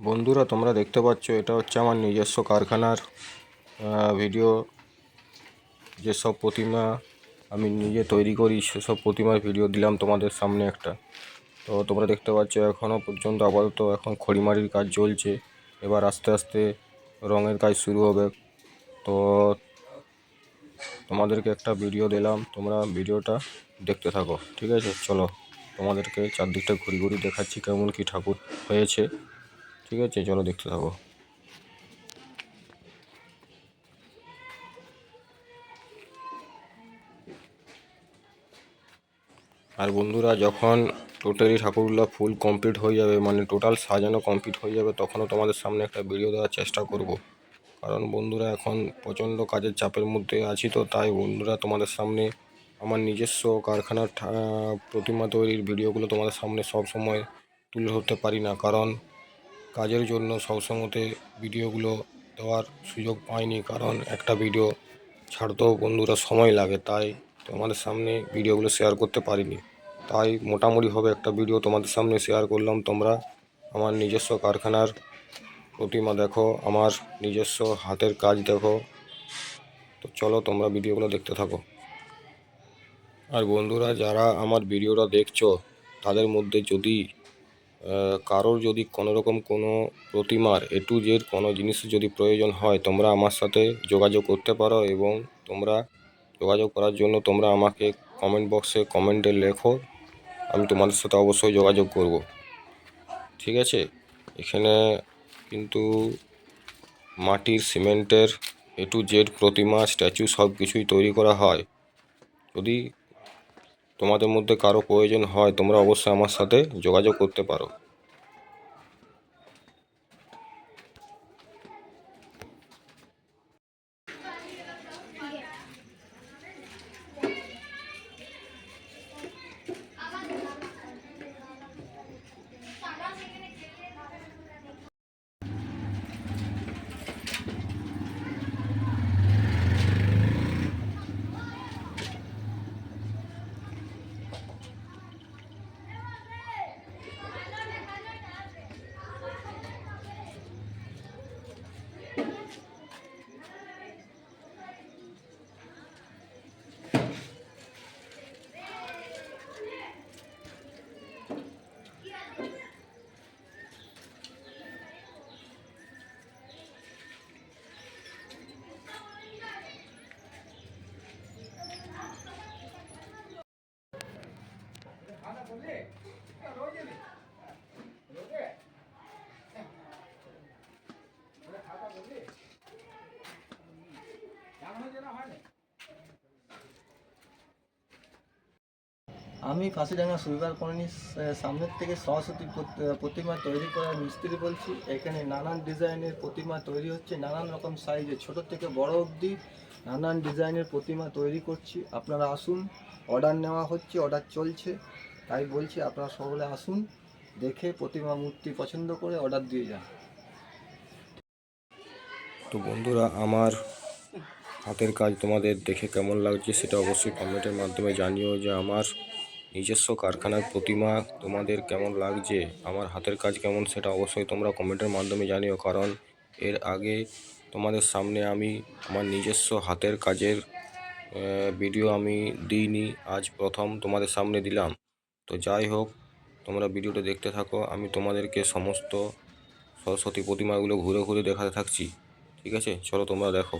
বন্ধুরা, তোমরা দেখতে পাচ্ছ এটা হচ্ছে আমার নিজস্ব কারখানার ভিডিও। যেসব প্রতিমা আমি নিজে তৈরি করি সেসব প্রতিমার ভিডিও দিলাম তোমাদের সামনে একটা। তো তোমরা দেখতে পাচ্ছ এখনও পর্যন্ত আপাতত এখন খড়িমারির কাজ চলছে। এবার আস্তে আস্তে রঙের কাজ শুরু হবে। তো তোমাদেরকে একটা ভিডিও দিলাম, তোমরা ভিডিওটা দেখতে থাকো, ঠিক আছে? চলো তোমাদেরকে চারদিকটা ঘুরি ঘুরি দেখাচ্ছি কেমন কি ঠাকুর হয়েছে, ঠিক আছে? চলো দেখতে থাকো। আর বন্ধুরা, যখন টোটালি ঠাকুরগুলো ফুল কমপ্লিট হয়ে যাবে, মানে টোটাল সাজানো কমপ্লিট হয়ে যাবে, তখনও তোমাদের সামনে একটা ভিডিও দেওয়ার চেষ্টা করব। কারণ বন্ধুরা, এখন প্রচণ্ড কাজের চাপের মধ্যে আছি, তো তাই বন্ধুরা তোমাদের সামনে আমার নিজস্ব কারখানার প্রতিমা তৈরির ভিডিওগুলো তোমাদের সামনে সব সময় তুলে ধরতে পারি না, কারণ কাজের জন্য সবসময়তে ভিডিওগুলো দেওয়ার সুযোগ পাইনি। কারণ একটা ভিডিও ছাড়তেও বন্ধুরা সময় লাগে, তাই তোমাদের সামনে ভিডিওগুলো শেয়ার করতে পারিনি। তাই মোটামুটিভাবে একটা ভিডিও তোমাদের সামনে শেয়ার করলাম। তোমরা আমার নিজস্ব কারখানার প্রতিমা দেখো, আমার নিজস্ব হাতের কাজ দেখো। তো চলো তোমরা ভিডিওগুলো দেখতে থাকো। আর বন্ধুরা, যারা আমার ভিডিওটা দেখছো তাদের মধ্যে যদি কারোর যদি কোনোরকম কোনো প্রতিমার A to Z কোনো জিনিসের যদি প্রয়োজন হয়, তোমরা আমার সাথে যোগাযোগ করতে পারো। এবং তোমরা যোগাযোগ করার জন্য তোমরা আমাকে কমেন্ট বক্সে কমেন্টে লেখো, আমি তোমাদের সাথে অবশ্যই যোগাযোগ করব, ঠিক আছে? এখানে কিন্তু মাটির, সিমেন্টের A to Z Pratima, statue সব কিছুই তৈরি করা হয়। যদি তোমাদের মধ্যে কারো প্রয়োজন হয়, তোমরা অবশ্যই আমার সাথে যোগাযোগ করতে পারো। আমি ফাঁসিডাঙ্গা সুইপার কলোনির সামনের থেকে সরস্বতী প্রতিমা তৈরি করার মিস্ত্রি বলছি। এখানে নানান ডিজাইনের প্রতিমা তৈরি হচ্ছে, নানান রকম সাইজে, ছোট থেকে বড় অবধি নানান ডিজাইনের প্রতিমা তৈরি করছি। আপনারা আসুন, অর্ডার নেওয়া হচ্ছে, অর্ডার চলছে। তাই বলছি আপনারা সকলে আসুন, দেখে প্রতিমা মূর্তি পছন্দ করে অর্ডার দিয়ে যান। তো বন্ধুরা, আমার হাতের কাজ তোমাদের দেখে কেমন লাগছে সেটা অবশ্যই কমেন্টের মাধ্যমে জানিও। যে আমার নিজস্ব কারখানার প্রতিমা তোমাদের কেমন লাগছে, আমার হাতের কাজ কেমন, সেটা অবশ্যই তোমরা কমেন্টের মাধ্যমে জানিও। কারণ এর আগে তোমাদের সামনে আমি আমার নিজস্ব হাতের কাজের ভিডিও আমি দিইনি, আজ প্রথম তোমাদের সামনে দিলাম। তো যাই হোক, তোমরা ভিডিওটা দেখতে থাকো, আমি তোমাদেরকে সমস্ত সরস্বতী প্রতিমাগুলো ঘুরে ঘুরে দেখাতে থাকছি, ঠিক আছে? চলো তোমরা দেখো।